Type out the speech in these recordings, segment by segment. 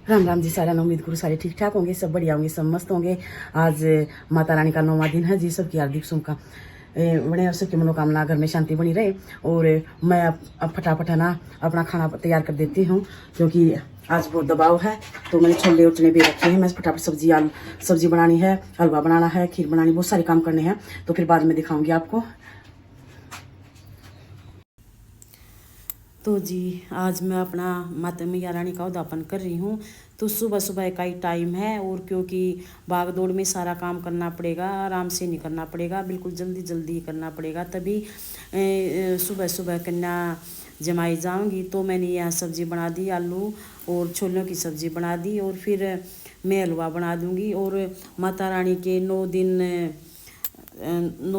राम राम जी सारा। उम्मीद करूँ सारे ठीक ठाक होंगे, सब बढ़िया होंगे, सब मस्त होंगे। आज माता रानी का 9वां दिन है जी। सबकी हार्दिक शुभकामनाएं बने और सबकी मनोकामना घर में शांति बनी रहे। और मैं अब फटाफट है ना अपना खाना तैयार कर देती हूँ, क्योंकि आज बहुत दबाव है। तो मैंने छोले और चने भी रखे हैं। मैं फटाफट सब्जी बनानी है, हलवा बनाना है, खीर बनानी, बहुत सारे काम करने हैं। तो फिर बाद में दिखाऊंगी आपको। तो जी आज मैं अपना माता मैया रानी का उद्यापन कर रही हूँ। तो सुबह सुबह का ही टाइम है, और क्योंकि भाग दौड़ में सारा काम करना पड़ेगा, आराम से नहीं करना पड़ेगा, बिल्कुल जल्दी जल्दी करना पड़ेगा, तभी सुबह सुबह कन्या जमाई जाऊंगी। तो मैंने यहाँ सब्ज़ी बना दी, आलू और छोलों की सब्ज़ी बना दी, और फिर मैं हलवा बना दूँगी। और माता रानी के 9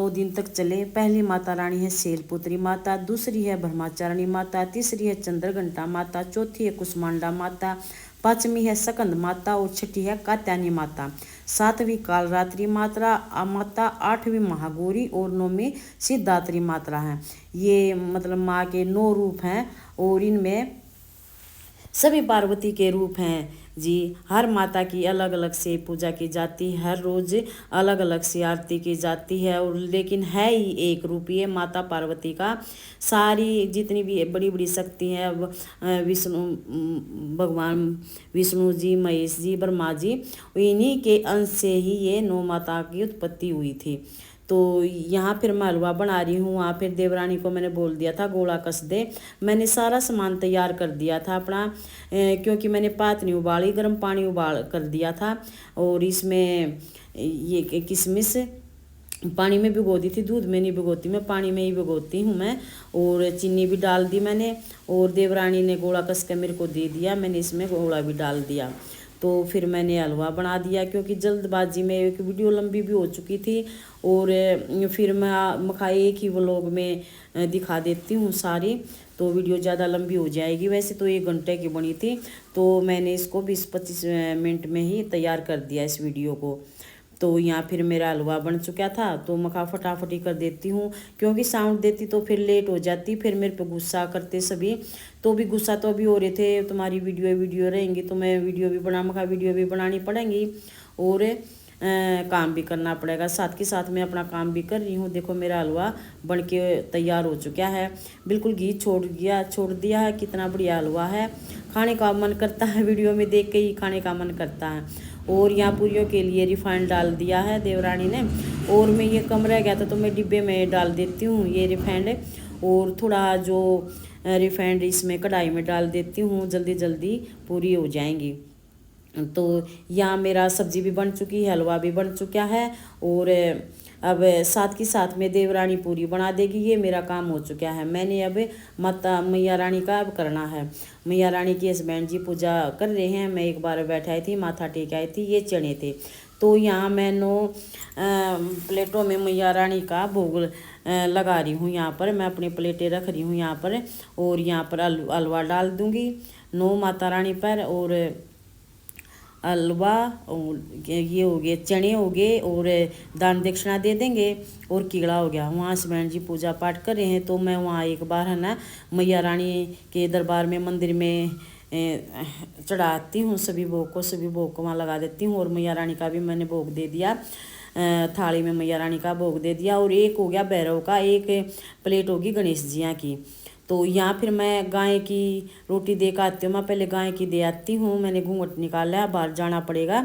दिन तक चले। पहली माता रानी है शैलपुत्री माता, दूसरी है ब्रह्मचारिणी माता, तीसरी है चंद्रघंटा माता, चौथी है कुष्मांडा माता, पांचवी है सकंद माता, और छठी है कात्यायनी माता, सातवीं कालरात्रि माता, आठवीं महागौरी, और 9वीं सिद्धात्री माता है। ये मतलब माँ के 9 रूप हैं, और इनमें सभी पार्वती के रूप हैं जी। हर माता की अलग अलग से पूजा की जाती है, हर रोज अलग अलग से आरती की जाती है, और लेकिन है ही एक रूप ये माता पार्वती का। सारी जितनी भी बड़ी बड़ी शक्ति हैं, विष्णु भगवान विष्णु जी, महेश जी, ब्रह्मा जी, इन्हीं के अंश से ही ये 9 माता की उत्पत्ति हुई थी। तो यहाँ फिर मैं हलवा बना रही हूँ। वहाँ फिर देवरानी को मैंने बोल दिया था गोला कस दे। मैंने सारा सामान तैयार कर दिया था अपना, क्योंकि मैंने पातनी उबाली, गर्म पानी उबाल कर दिया था, और इसमें ये किशमिश पानी में भिगो दी थी, दूध में नहीं भिगोती मैं, पानी में ही भिगोती हूँ मैं। और चीनी भी डाल दी मैंने, और देवरानी ने गोला कस के मेरे को दे दिया, मैंने इसमें गोला भी डाल दिया। तो फिर मैंने हलवा बना दिया, क्योंकि जल्दबाजी में एक वीडियो लंबी भी हो चुकी थी, और फिर मैं मखाई एक ही व्लॉग में दिखा देती हूँ सारी, तो वीडियो ज़्यादा लंबी हो जाएगी। वैसे तो 1 घंटे की बनी थी, तो मैंने इसको 20-25 मिनट में ही तैयार कर दिया इस वीडियो को। तो यहाँ फिर मेरा हलवा बन चुका था, तो मैं फटाफट ही कर देती हूँ, क्योंकि साउंड देती तो फिर लेट हो जाती, फिर मेरे पे गुस्सा करते सभी। तो भी गुस्सा तो अभी हो रहे थे, तुम्हारी वीडियो रहेंगी तो मैं वीडियो भी वीडियो भी बनानी पड़ेंगी, और काम भी करना पड़ेगा। साथ के साथ मैं अपना काम भी कर रही हूँ। देखो मेरा हलवा बन के तैयार हो चुका है, बिल्कुल घी छोड़ दिया है। कितना बढ़िया हलवा है, खाने का मन करता है, वीडियो में देख के ही खाने का मन करता है। और यहाँ पूरियों के लिए रिफाइंड डाल दिया है देवरानी ने, और मैं ये कम रह गया था तो मैं डिब्बे में डाल देती हूँ ये रिफाइंड, और थोड़ा जो रिफाइंड इसमें कढ़ाई में डाल देती हूँ, जल्दी जल्दी पूरी हो जाएंगी। तो यहाँ मेरा सब्जी भी बन चुकी है, हलवा भी बन चुका है, और अब साथ के साथ में देवरानी पूरी बना देगी। ये मेरा काम हो चुका है। मैंने अब माता मैया रानी का अब करना है। मैया रानी की हस्बैंड जी पूजा कर रहे हैं। मैं एक बार बैठाई थी, माथा टेक आई थी। ये चने थे, तो यहाँ मैं 9 प्लेटों में मैया रानी का भोग लगा रही हूँ। यहाँ पर मैं अपनी प्लेटें रख रही हूँ यहाँ पर, और यहाँ पर हलवा डाल दूँगी 9 माता रानी पर, और हलवा, और ये हो गए चने हो गए, और दान दक्षिणा दे देंगे, और कीड़ा हो गया। वहाँ हस्बैंड जी पूजा पाठ कर रहे हैं, तो मैं वहाँ एक बार है ना मैया रानी के दरबार में मंदिर में चढ़ाती हूँ सभी भोग को वहाँ लगा देती हूँ। और मैया रानी का भी मैंने भोग दे दिया, थाली में मैया रानी का भोग दे दिया। और एक हो गया भैरव का, एक प्लेट होगी गणेश जिया की। तो यहाँ फिर मैं गाय की रोटी दे कर आती हूँ। मैं पहले गाय की दे आती हूँ, मैंने घूंघट निकाला है, बाहर जाना पड़ेगा,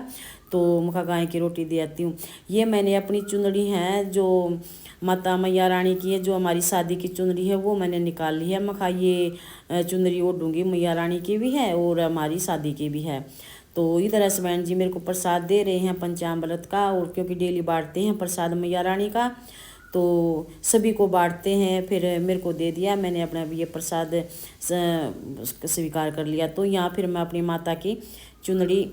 तो मैं गाय की रोटी दे आती हूँ। ये मैंने अपनी चुनरी है जो माता मैया रानी की है, जो हमारी शादी की चुनरी है, वो मैंने निकाल ली है। मैं ये चुनरी ओढ़ूँगी, मैया रानी की भी है और हमारी शादी की भी है। तो इधर हस्बैंड जी मेरे को प्रसाद दे रहे हैं पंचामृत का, और क्योंकि डेली बांटते हैं प्रसाद मैया रानी का, तो सभी को बांटते हैं। फिर मेरे को दे दिया, मैंने अपना ये प्रसाद स्वीकार कर लिया। तो यहाँ फिर मैं अपनी माता की चुनरी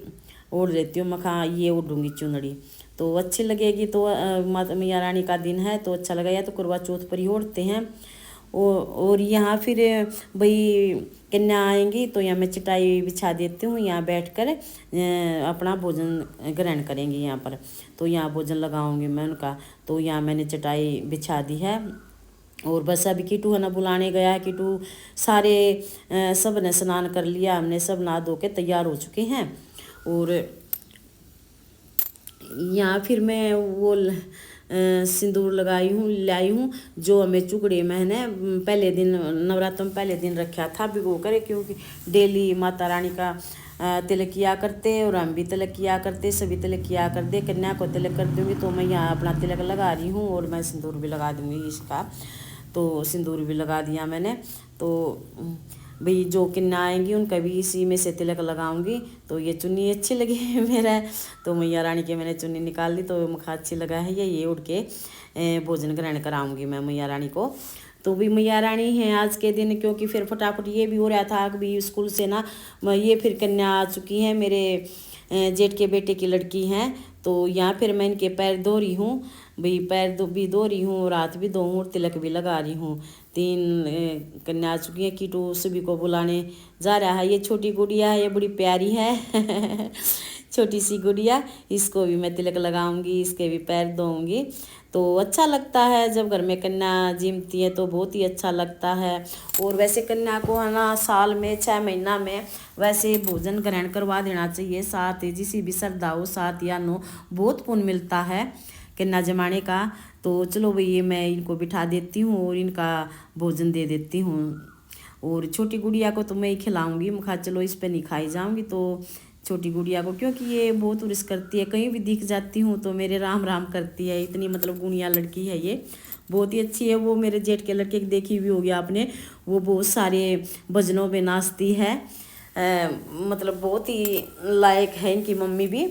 ओढ़ लेती हूँ। मैं ये ओढ़ूँगी चुनरी, तो अच्छी लगेगी। तो माता मैया रानी का दिन है तो अच्छा लगेगा, तो करवा चौथ पर ही ओढ़ते हैं। और यहाँ फिर भाई कन्या आएंगी, तो यहाँ मैं चटाई बिछा देती हूँ, यहाँ बैठकर अपना भोजन ग्रहण करेंगी यहाँ पर। तो यहाँ भोजन लगाऊंगी मैं उनका, तो यहाँ मैंने चटाई बिछा दी है। और बस अभी किटू है ना बुलाने गया है। किटू सारे सब ने स्नान कर लिया, हमने सब नहा धो के तैयार हो चुके हैं। और यहाँ फिर मैं वो सिंदूर लगाई हूँ, लाई हूँ, जो हमें चुकड़े मैंने पहले दिन नवरात्र में पहले दिन रखा था भिगो कर, क्योंकि डेली माता रानी का तिलक किया करते और हम भी तिलक किया करते, सभी तिलक किया करते। कन्या को तिलक कर दूँगी तो मैं यहाँ अपना तिलक लगा रही हूँ और मैं सिंदूर भी लगा दूँगी इसका। तो सिंदूर भी लगा दिया मैंने। तो भाई जो कन्या आएंगी उनका भी इसी में से तिलक लगाऊंगी। तो ये चुन्नी अच्छी लगी है मेरा, तो मैया रानी के मैंने चुन्नी निकाल ली, तो मुखा अच्छी लगा है। ये उड़ के भोजन ग्रहण कराऊंगी मैं मैया रानी को। तो भी मैया रानी है आज के दिन, क्योंकि फिर फटाफट ये भी हो रहा था कि भी स्कूल से ना ये फिर कन्या आ चुकी है, मेरे जेठ के बेटे की लड़की हैं। तो यहाँ फिर मैं इनके पैर धो रही हूँ, भाई पैर भी धो रही हूँ, रात भी धो हूँ और तिलक भी लगा रही हूँ। 3 कन्या आ चुकी है। कीटू सभी को बुलाने जा रहा है। ये छोटी गुड़िया है, ये बड़ी प्यारी है छोटी सी गुड़िया, इसको भी मैं तिलक लगाऊंगी, इसके भी पैर धोऊंगी। तो अच्छा लगता है जब घर में कन्या जिमती है, तो बहुत ही अच्छा लगता है। और वैसे कन्या को है ना साल में 6 महीना में वैसे भोजन ग्रहण करवा देना चाहिए, 7 जिसी भी श्रद्धा हो 7 या 9, बहुत पुण्य मिलता है कन्या जमाने का। तो चलो भैया मैं इनको बिठा देती हूँ और इनका भोजन दे देती हूँ। और छोटी गुड़िया को तो मैं ही खिलाऊंगी, मुखा चलो इस पे नहीं खाई जाऊंगी। तो छोटी गुड़िया को, क्योंकि ये बहुत उर्स करती है, कहीं भी दिख जाती हूँ तो मेरे राम राम करती है, इतनी मतलब गुणिया लड़की है ये, बहुत ही अच्छी है। वो मेरे जेठ के लड़के की देखी भी होगी आपने, वो बहुत सारे भजनों में नाचती है, मतलब बहुत ही लायक है इनकी मम्मी भी।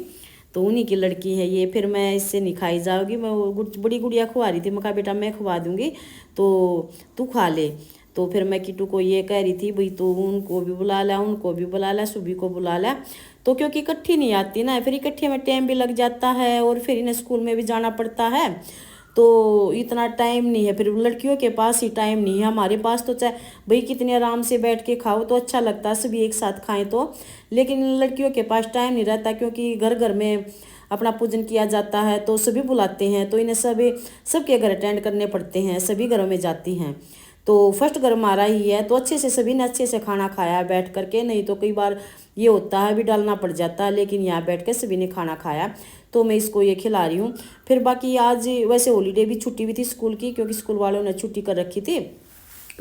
तो उन्हीं की लड़की है ये। फिर मैं इससे नहीं खाई जाऊँगी, मैं वो बड़ी गुड़िया खुआ रही थी, मैं कहा बेटा मैं खुआ दूँगी तो तू खा ले। तो फिर मैं किटू को ये कह रही थी भाई तो उनको भी बुला ला, उनको भी बुला ला, सुबह को बुला ला। तो क्योंकि इकट्ठी नहीं आती ना, फिर इकट्ठे में टाइम भी लग जाता है और फिर इन्हें स्कूल में भी जाना पड़ता है, तो इतना टाइम नहीं है। फिर लड़कियों के पास ही टाइम नहीं है, हमारे पास तो चाहे भाई कितने आराम से बैठ के खाओ तो अच्छा लगता है, सभी एक साथ खाएं तो, लेकिन लड़कियों के पास टाइम नहीं रहता, क्योंकि घर घर में अपना पूजन किया जाता है तो सभी बुलाते हैं, तो इन्हें सभी सबके घर अटेंड करने पड़ते हैं, सभी घरों में जाती हैं। तो फर्स्ट घर हमारा ही है, तो अच्छे से सभी ने अच्छे से खाना खाया बैठ करके, नहीं तो कई बार ये होता है भी डालना पड़ जाता है, लेकिन यहाँ बैठ के सभी ने खाना खाया। तो मैं इसको ये खिला रही हूँ। फिर बाकी आज वैसे हॉलीडे भी, छुट्टी भी थी स्कूल की, क्योंकि स्कूल वालों ने छुट्टी कर रखी थी,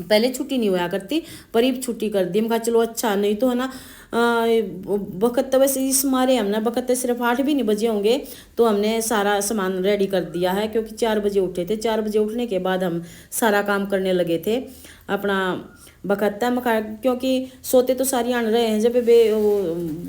पहले छुट्टी नहीं हुआ करती पर अब छुट्टी कर दी। मैं कहा चलो अच्छा, नहीं तो है ना वक्त तो वैसे इस मारे हमने वक्त सिर्फ 8 भी नहीं बजे होंगे तो हमने सारा सामान रेडी कर दिया है, क्योंकि 4 बजे उठे थे। 4 बजे उठने के बाद हम सारा काम करने लगे थे अपना बकत्ता मखा, क्योंकि सोते तो सारी आन रहे हैं, जब बे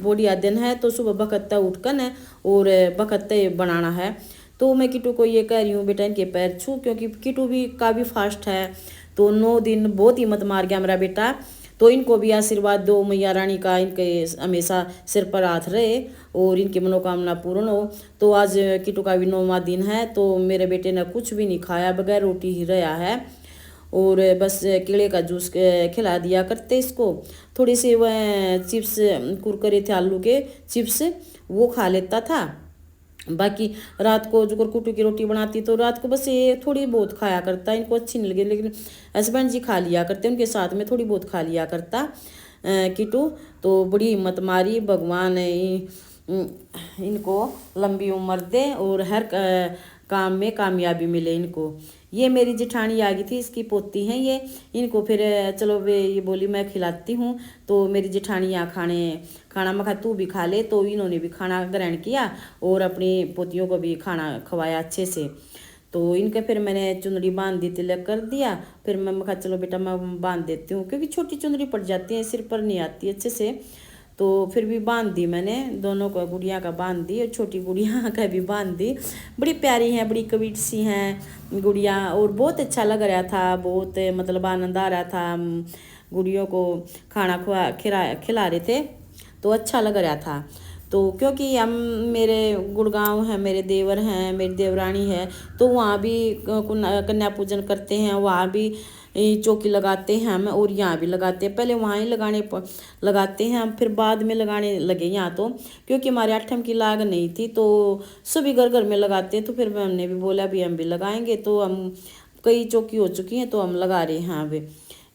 बोढ़िया दिन है तो सुबह बकत्ता उठकर है और बकत्ते बनाना है। तो मैं किटू को ये कह रही हूँ बेटा इनके पैर छू, क्योंकि किटू भी काफ़ी फास्ट है, तो 9 दिन बहुत हिम्मत मार गया मेरा बेटा। तो इनको भी आशीर्वाद दो मैया रानी का, इनके हमेशा सिर पर हाथ रहे और इनकी मनोकामना पूर्ण हो। तो आज किटू का भी 9वां दिन है, तो मेरे बेटे ने कुछ भी नहीं खाया, बगैर रोटी ही रहा है, और बस केले का जूस खिला दिया करते इसको। थोड़ी सी वह चिप्स कुरकुरे थे आलू के चिप्स, वो खा लेता था। बाकी रात को जो कुटू की रोटी बनाती तो रात को बस ये थोड़ी बहुत खाया करता, इनको अच्छी नहीं लगी, लेकिन हस्बैंड जी खा लिया करते, उनके साथ में थोड़ी बहुत खा लिया करता किटू। तो बड़ी हिम्मत मारी, भगवान इनको लंबी उम्र दे और हर काम में कामयाबी मिले इनको। ये मेरी जेठानी आ गई थी, इसकी पोती हैं ये, इनको फिर चलो वे ये बोली मैं खिलाती हूँ, तो मेरी जेठानी यहाँ खाना मखा तू भी खा ले, तो इन्होंने भी खाना ग्रहण किया और अपनी पोतियों को भी खाना खवाया अच्छे से। तो इनके फिर मैंने चुनरी बांध दी, तिलक कर दिया, फिर मैं मखा चलो बेटा मैं बांध देती हूँ, क्योंकि छोटी चुनरी पड़ जाती है, सिर पर नहीं आती अच्छे से। तो फिर भी बांध दी मैंने, दोनों को गुड़िया का बांध दी और छोटी गुड़िया का भी बांध दी। बड़ी प्यारी हैं, बड़ी क्यूट सी हैं गुड़िया, और बहुत अच्छा लग रहा था, बहुत मतलब आनंद आ रहा था। गुड़ियों को खाना खिला रहे थे तो अच्छा लग रहा था। तो क्योंकि हम मेरे गुड़गांव हैं, मेरे देवर हैं, मेरी देवरानी है, तो वहाँ भी कन्या पूजन करते हैं, वहाँ भी चौकी लगाते हैं हम, और यहाँ भी लगाते हैं। पहले वहाँ ही लगाते हैं हम, फिर बाद में लगाने लगे यहाँ, तो क्योंकि हमारे 8 की लाग नहीं थी तो सभी घर घर में लगाते हैं, तो फिर हमने भी बोला भी हम भी लगाएंगे। तो हम कई चौकी हो चुकी हैं, तो हम लगा रहे हैं यहाँ पे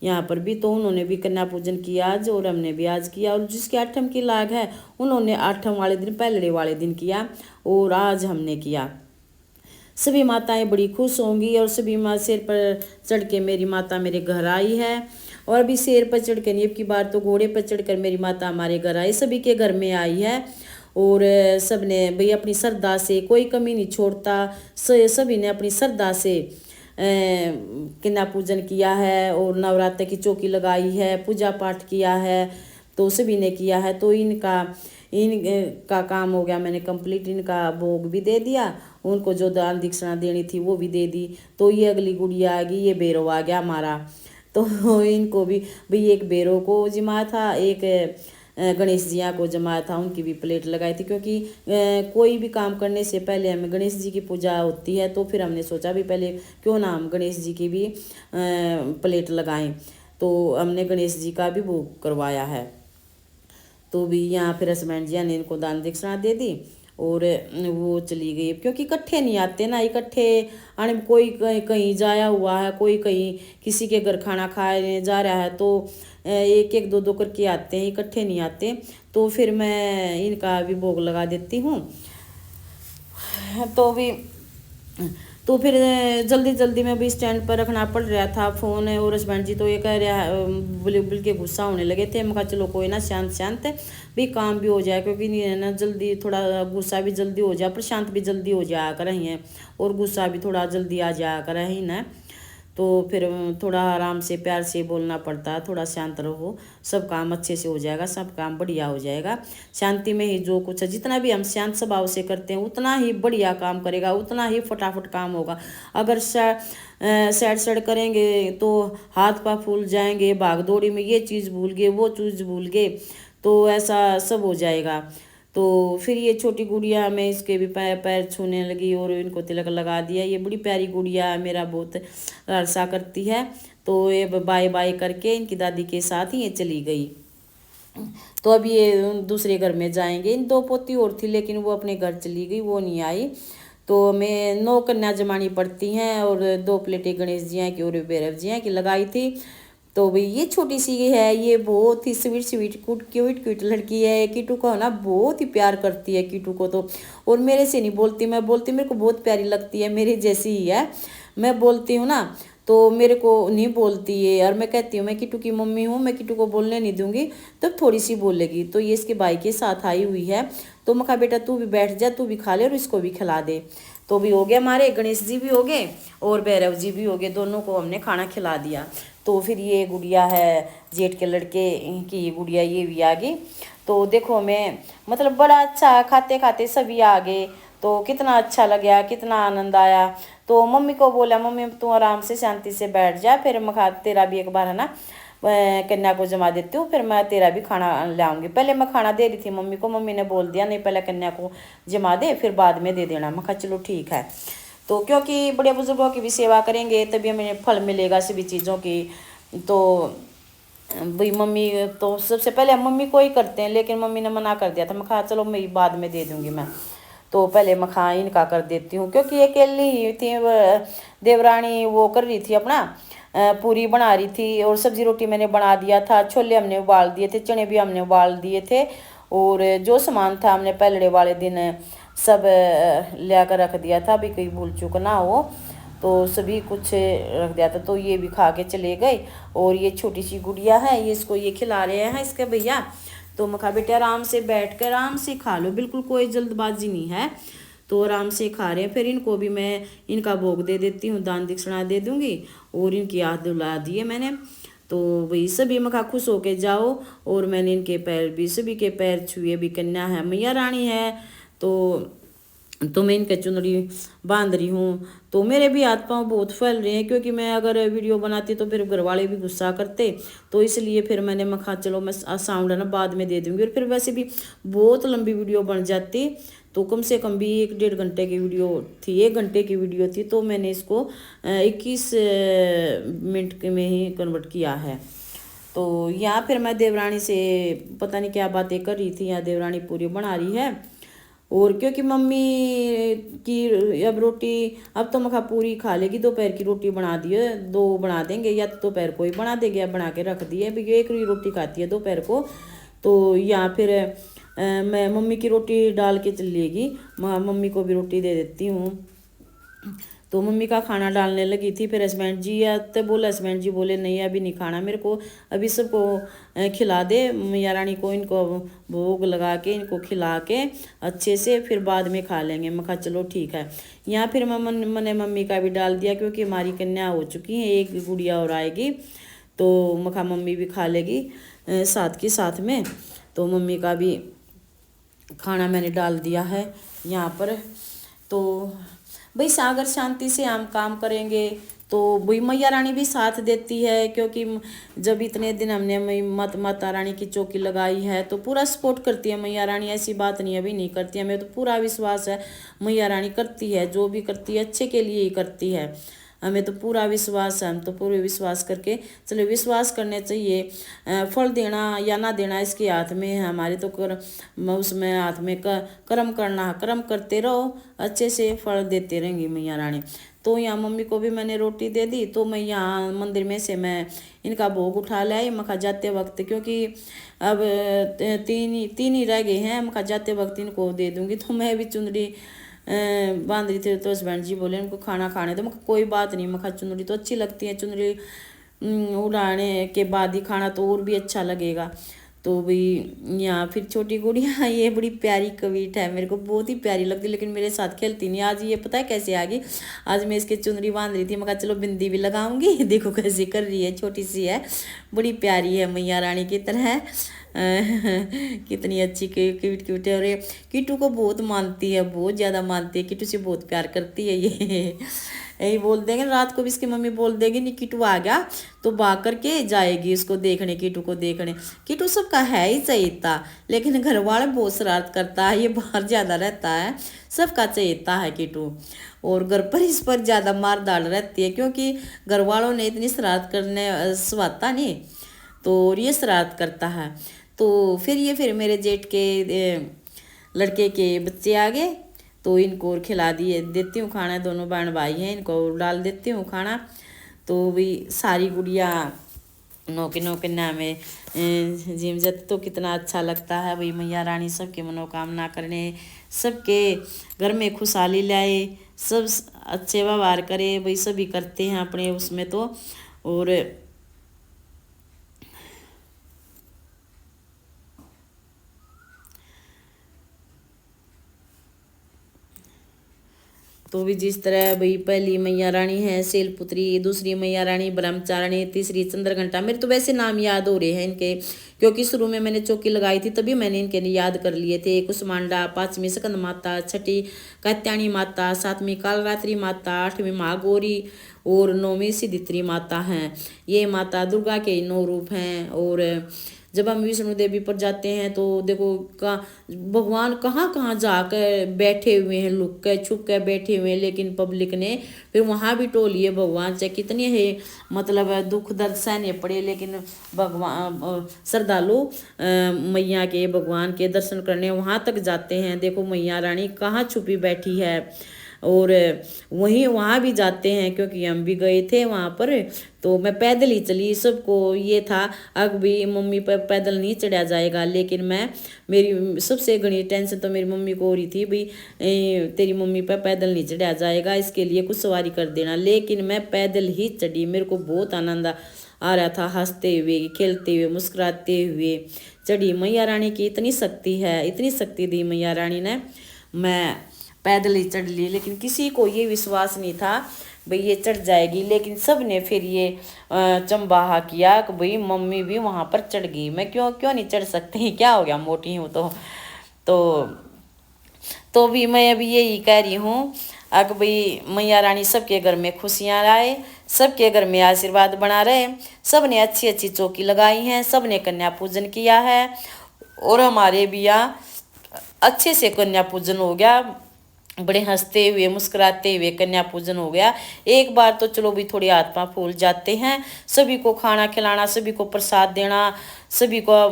यहाँ पर भी। तो उन्होंने भी कन्या पूजन किया आज, और हमने भी आज किया। और जिसके आठम की लाग है उन्होंने आठम वाले दिन पहलड़े वाले दिन किया, और आज हमने किया। सभी माताएं बड़ी खुश होंगी, और सभी माँ सिर पर चढ़ के मेरी माता मेरे घर आई है। और अभी सिर पर चढ़ के नहीं, अब की बार तो घोड़े पर चढ़कर मेरी माता हमारे घर आई, सभी के घर में आई है। और सब ने भाई अपनी श्रद्धा से कोई कमी नहीं छोड़ता, सभी ने अपनी श्रद्धा से कन्या पूजन किया है, और नवरात्र की चौकी लगाई है, पूजा पाठ किया है, तो सभी ने किया है। तो इनका काम हो गया मैंने कंप्लीट, इनका भोग भी दे दिया, उनको जो दान दक्षिणा देनी थी वो भी दे दी। तो ये अगली गुड़िया आ गई, ये बेरो आ गया हमारा। तो इनको भी भाई एक बेरो को जमाया था, एक गणेश जिया को जमाया था, उनकी भी प्लेट लगाई थी, क्योंकि कोई भी काम करने से पहले हमें गणेश जी की पूजा होती है। तो फिर हमने सोचा भी पहले क्यों ना हम गणेश जी की भी प्लेट लगाएं, तो हमने गणेश जी का भी भोग करवाया है। तो भी यहाँ फिर हसबैंड जी ने इनको दान दक्षिणा दे दी, और वो चली गई, क्योंकि इकट्ठे नहीं आते ना, इकट्ठे आने कोई कहीं कहीं जाया हुआ है, कोई कहीं किसी के घर खाना खाने जा रहा है, तो एक एक दो दो करके आते हैं, इकट्ठे नहीं आते। तो फिर मैं इनका भी भोग लगा देती हूँ। तो फिर जल्दी जल्दी में भी स्टैंड पर रखना पड़ रहा था फ़ोन, और हस्बैंड जी तो ये कह रहा बिल के गुस्सा होने लगे थे। मैं कहा चलो कोई ना, शांत शांत भी काम भी हो जाए, क्योंकि नहीं है ना, जल्दी थोड़ा गुस्सा भी जल्दी हो जाए, पर शांत भी जल्दी हो जाया कर रही हैं, और गुस्सा भी थोड़ा जल्दी आ जाया कर रही ना। तो फिर थोड़ा आराम से प्यार से बोलना पड़ता है, थोड़ा शांत रहो, सब काम अच्छे से हो जाएगा, सब काम बढ़िया हो जाएगा। शांति में ही जो कुछ है, जितना भी हम शांत स्वभाव से करते हैं उतना ही बढ़िया काम करेगा, उतना ही फटाफट काम होगा। अगर सैड सैड करेंगे तो हाथ पाँव फूल जाएंगे, भाग दौड़ी में ये चीज़ भूल गए वो चीज़ भूल गए, तो ऐसा सब हो जाएगा। तो फिर ये छोटी गुड़िया में इसके भी पैर पैर छूने लगी, और इनको तिलक लगा दिया। ये बड़ी प्यारी गुड़िया मेरा बहुत लालसा करती है। तो ये बाय बाय करके इनकी दादी के साथ ही ये चली गई। तो अब ये दूसरे घर में जाएंगे। इन दो पोती और थी, लेकिन वो अपने घर चली गई, वो नहीं आई। तो मैं 9 कन्या जमानी पड़ती हैं, और 2 प्लेटें गणेश जी की और भैरव जी की लगाई थी। तो भाई ये छोटी सी है, ये बहुत ही स्वीट स्वीट क्यूट क्यूट लड़की है। कीटू को ना बहुत ही प्यार करती है कीटू को तो, और मेरे से नहीं बोलती, मैं बोलती मेरे को बहुत प्यारी लगती है, मेरी जैसी ही है। मैं बोलती हूँ ना तो मेरे को नहीं बोलती है, और मैं कहती हूँ मैं कीटू की मम्मी हूँ, मैं कीटू को बोलने नहीं दूंगी, तब थोड़ी सी बोलेगी। तो ये इसके भाई के साथ आई हुई है। तो मैं कहा बेटा तू भी बैठ जा, तू भी खा ले और इसको भी खिला दे। तो भी हो गया, हमारे गणेश जी भी हो गए और भैरव जी भी हो गए, दोनों को हमने खाना खिला दिया। तो फिर ये गुड़िया है जेठ के लड़के की, ये गुड़िया ये भी आ गई। तो देखो मैं मतलब बड़ा अच्छा, खाते खाते सभी आ गए, तो कितना अच्छा लगा, कितना आनंद आया। तो मम्मी को बोला मम्मी तू आराम से शांति से बैठ जा, फिर मैं खा तेरा भी एक बार है ना कन्या को जमा देती हूँ, फिर मैं तेरा भी खाना लाऊंगी। पहले मैं खाना दे रही थी मम्मी को, मम्मी ने बोल दिया नहीं पहले कन्या को जमा दे फिर बाद में दे देना। मैं कहा चलो ठीक है। तो क्योंकि बड़े बुजुर्गों की भी सेवा करेंगे तभी हमें फल मिलेगा सभी चीज़ों की। तो भाई मम्मी तो सबसे पहले हम मम्मी को ही करते हैं, लेकिन मम्मी ने मना कर दिया था। मैं कहा चलो मैं बाद में दे दूँगी मैं, तो पहले मैं खा इनका कर देती हूँ। क्योंकि अकेली ही थी, देवरानी वो कर रही थी अपना पूरी बना रही थी, और सब्जी रोटी मैंने बना दिया था, छोले हमने उबाल दिए थे, चने भी हमने उबाल दिए थे, और जो सामान था हमने पहले वाले दिन सब ले कर रख दिया था, अभी कोई भूल चूक ना हो, तो सभी कुछ रख दिया था। तो ये भी खा के चले गए। और ये छोटी सी गुड़िया है, ये इसको ये खिला रहे हैं इसके भैया। तो मैं कहा बेटे आराम से बैठ कर आराम से खा लो, बिल्कुल कोई जल्दबाजी नहीं है। तो आराम से खा रहे हैं। फिर इनको भी मैं इनका भोग दे देती हूँ, दान दक्षिणा दे दूँगी, और इनकी याद दिला दिए मैंने। तो वही सभी मखा खुश होके जाओ, और मैंने इनके पैर भी सभी के पैर छुए। भी कन्या है मैया रानी है, तो मैं इनके चुनरी बांध रही हूँ। तो मेरे भी हाथ पाँव बहुत फैल रहे हैं, क्योंकि मैं अगर वीडियो बनाती तो फिर घर वाले भी गुस्सा करते, तो इसलिए फिर मैंने मखा चलो मैं साउंड है ना बाद में दे दूँगी। और फिर वैसे भी बहुत लंबी वीडियो बन जाती, तो कम से कम भी 1-1.5 घंटे की वीडियो थी, 1 घंटे की वीडियो थी, तो मैंने इसको 21 मिनट में ही कन्वर्ट किया है। तो यहाँ फिर मैं देवरानी से पता नहीं क्या बातें कर रही थी, यहाँ देवरानी पूरी बना रही है, और क्योंकि मम्मी की अब रोटी अब तो मखा पूरी खा लेगी, दोपहर की रोटी बना दी है, 2 बना देंगे या तो दोपहर को ही बना देंगे, अब बना के रख दी है। अभी एक ही रोटी खाती है दोपहर को, तो या फिर मैं मम्मी की रोटी डाल के चलेगी, मम्मी को भी रोटी दे देती हूँ। तो मम्मी का खाना डालने लगी थी, फिर हस्बैंड जी आते बोले, हस्बैंड जी बोले नहीं अभी नहीं खाना मेरे को, अभी सबको खिला दे मैया रानी को, इनको भोग लगा के इनको खिला के अच्छे से फिर बाद में खा लेंगे। मैं कहा चलो ठीक है। यहाँ फिर मैंने मम्मी का भी डाल दिया, क्योंकि हमारी कन्या हो चुकी है, एक गुड़िया और आएगी, तो मखा मम्मी भी खा लेगी साथ के साथ में। तो मम्मी का भी खाना मैंने डाल दिया है यहाँ पर। तो भाई सागर शांति से हम काम करेंगे तो भाई मैया रानी भी साथ देती है, क्योंकि जब इतने दिन हमने माता रानी की चौकी लगाई है तो पूरा सपोर्ट करती है मैया रानी, ऐसी बात नहीं अभी नहीं करती है, हमें तो पूरा विश्वास है मैया रानी करती है, जो भी करती है अच्छे के लिए ही करती है, हमें तो पूरा विश्वास है। हम तो पूरे विश्वास करके चलो, विश्वास करने चाहिए, फल देना या ना देना इसके हाथ में है, हमारे तो उसमें हाथ में कर्म करना, कर्म करते रहो, अच्छे से फल देते रहेंगी मैया रानी। तो यहाँ मम्मी को भी मैंने रोटी दे दी, तो मैं यहाँ मंदिर में से मैं इनका भोग उठा लाई मखा जाते वक्त, क्योंकि अब तीन ही रह गए हैं, मखा जाते वक्त इनको दे दूँगी। तो मैं भी चुंदड़ी बांध रही थी, तो हस्बैंड जी बोले उनको खाना खाने तो मैं कोई बात नहीं, मैं चुनरी तो अच्छी लगती है, चुनरी उड़ाने के बाद ही खाना तो और भी अच्छा लगेगा। तो भाई यहाँ फिर छोटी गुड़िया ये बड़ी प्यारी कविट है, मेरे को बहुत ही प्यारी लगती, लेकिन मेरे साथ खेलती नहीं। आज ये पता है कैसे आ गई, आज मैं इसके चुनरी बांध रही थी, मैं कहा चलो बिंदी भी लगाऊंगी, देखो कैसे कर रही है, छोटी सी है, बड़ी प्यारी है मैया रानी की तरह कितनी अच्छी क्यूट क्यूट है। और ये किट्टू को बहुत मानती है, बहुत ज़्यादा मानती है, किट्टू से बहुत प्यार करती है ये यही बोल देंगे रात को भी इसकी मम्मी बोल देगी नहीं किट्टू आ गया, तो भाग करके जाएगी इसको देखने, किट्टू को देखने। किट्टू सबका है ही चहेता, लेकिन घर वाले बहुत शरारत करता है, ये बाहर ज़्यादा रहता है, सबका चहेता है किट्टू, और घर पर इस पर ज़्यादा मार डाल रहती है, क्योंकि घर वालों ने इतनी शरारत करने स्वाता नहीं, तो ये शरारत करता है। तो फिर मेरे जेठ के लड़के के बच्चे आ गए, तो इनको और खिला दिए देती हूँ खाना, दोनों बहन भाई हैं, इनको और डाल देती हूँ खाना। तो भी सारी गुड़िया नौके नौके नामे जिम जत तो कितना अच्छा लगता है भाई, मैया रानी सबके मनोकामना करने, सबके घर में खुशहाली लाए, सब अच्छे व्यवहार करे भाई, सभी करते हैं अपने उसमें तो। और तो भी जिस तरह भाई पहली मैया रानी है शैलपुत्री, दूसरी मैया रानी ब्रह्मचारिणी, तीसरी चंद्रघंटा, मेरे तो वैसे नाम याद हो रहे हैं इनके, क्योंकि शुरू में मैंने चौकी लगाई थी तभी मैंने इनके याद कर लिए थे। कुसमांडा, 5वीं स्कंद माता, 6ठी कात्यायनी माता, 7वीं कालरात्रि माता, 8वीं महागौरी और 9वीं सिद्धित्री माता हैं। ये माता दुर्गा के 9 रूप हैं। और जब हम विष्णु देवी पर जाते हैं तो देखो भगवान कहाँ कहाँ जाकर बैठे हुए हैं, लुक कर छुप कर बैठे हुए हैं, लेकिन पब्लिक ने फिर वहाँ भी टोल लिए भगवान, चाहे कितने है मतलब दुख दर्द सहने पड़े, लेकिन भगवान श्रद्धालु मैया के भगवान के दर्शन करने वहाँ तक जाते हैं। देखो मैया रानी कहाँ छुपी बैठी है, और वहाँ भी जाते हैं, क्योंकि हम भी गए थे वहाँ पर, तो मैं पैदल ही चली। सबको ये था अब भी मम्मी पर पैदल नहीं चढ़ा जाएगा, लेकिन मैं मेरी सबसे घनी टेंशन तो मेरी मम्मी को हो रही थी भाई तेरी मम्मी पर पैदल नहीं चढ़ा जाएगा, इसके लिए कुछ सवारी कर देना, लेकिन मैं पैदल ही चढ़ी। मेरे को बहुत आनंद आ रहा था, हंसते हुए खेलते हुए मुस्कुराते हुए चढ़ी। मैया रानी की इतनी शक्ति है, इतनी शक्ति दी मैया रानी ने, मैं पैदल ही चढ़ ली, लेकिन किसी को ये विश्वास नहीं था भाई ये चढ़ जाएगी, लेकिन सब ने फिर ये चंबाहा किया कि भाई मम्मी भी वहाँ पर चढ़ गई, मैं क्यों नहीं चढ़ सकती, क्या हो गया मोटी हूँ तो भी मैं अभी यही कह रही हूँ अग भाई मैया रानी सबके घर में खुशियाँ लाए, सबके घर में आशीर्वाद बना रहे। सब ने अच्छी अच्छी चौकी लगाई हैं, सब ने कन्या पूजन किया है, और हमारे भी यहाँ अच्छे से कन्या पूजन हो गया। बड़े हंसते हुए मुस्कुराते हुए कन्या पूजन हो गया। एक बार तो चलो भी थोड़ी आत्मा फूल जाते हैं। सभी को खाना खिलाना, सभी को प्रसाद देना, सभी को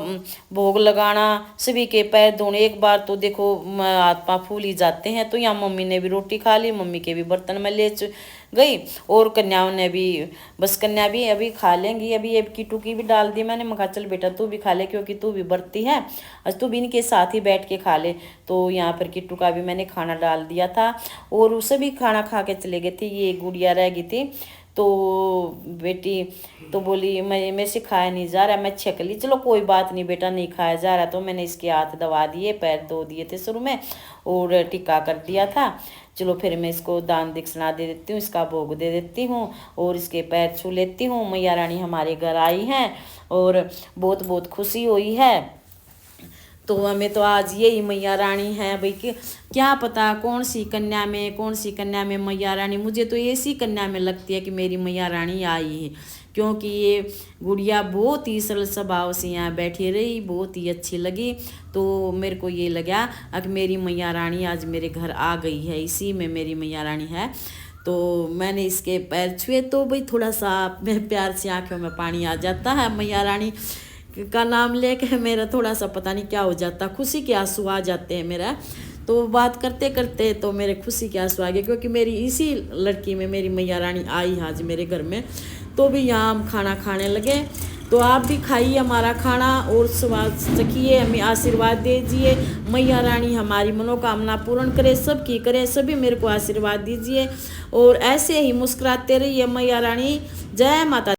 भोग लगाना, सभी के पैर धोने, एक बार तो देखो आत्मा फूल ही जाते हैं। तो यहाँ मम्मी ने भी रोटी खा ली, मम्मी के भी बर्तन में ले गई और कन्याओं ने भी, बस कन्या भी अभी खा लेंगी। अभी एक किट्टू की भी डाल दी मैंने, मैं कहा चल बेटा तू भी खा ले, क्योंकि तू भी बरती है, आज तू भी इनके साथ ही बैठ के खा ले। तो यहाँ पर किट्टू का भी मैंने खाना डाल दिया था और सभी खाना खा के चले गए थे। ये गुड़िया रह गई थी, तो बेटी तो बोली मैं मेरे से खाया नहीं जा रहा, मैं छक ली। चलो कोई बात नहीं बेटा, नहीं खाया जा रहा तो मैंने इसके हाथ दबा दिए, पैर धो दिए थे शुरू में और टिक्का कर दिया था। चलो फिर मैं इसको दान दक्षिणा दे देती हूँ, इसका भोग दे देती हूँ और इसके पैर छू लेती हूँ। मैया रानी हमारे घर आई हैं और बहुत बहुत खुशी हुई है। तो हमें तो आज यही मैया रानी है भाई, कि क्या पता कौन सी कन्या में मैया रानी, मुझे तो ऐसी कन्या में लगती है कि मेरी मैया रानी आई है, क्योंकि ये गुड़िया बहुत ही सरल स्वभाव से यहाँ बैठी रही, बहुत ही अच्छी लगी। तो मेरे को ये लगा कि मेरी मैया रानी आज मेरे घर आ गई है, इसी में मेरी मैया रानी है। तो मैंने इसके पैर छुए तो भाई थोड़ा सा प्यार से आंखों में पानी आ जाता है। मैया रानी का नाम लेके मेरा थोड़ा सा पता नहीं क्या हो जाता, खुशी के आंसू आ जाते हैं मेरा। तो बात करते करते तो मेरे खुशी के आंसू आ गए, क्योंकि मेरी इसी लड़की में मेरी मैया रानी आई आज मेरे घर में। तो भी यहाँ हम खाना खाने लगे। तो आप भी खाइए हमारा खाना और स्वाद चखिए, हमें आशीर्वाद दीजिए। मैया रानी हमारी मनोकामना पूर्ण करे, सबकी करे, सभी मेरे को आशीर्वाद दीजिए और ऐसे ही मुस्कुराते रहिए। मैया रानी जय माता।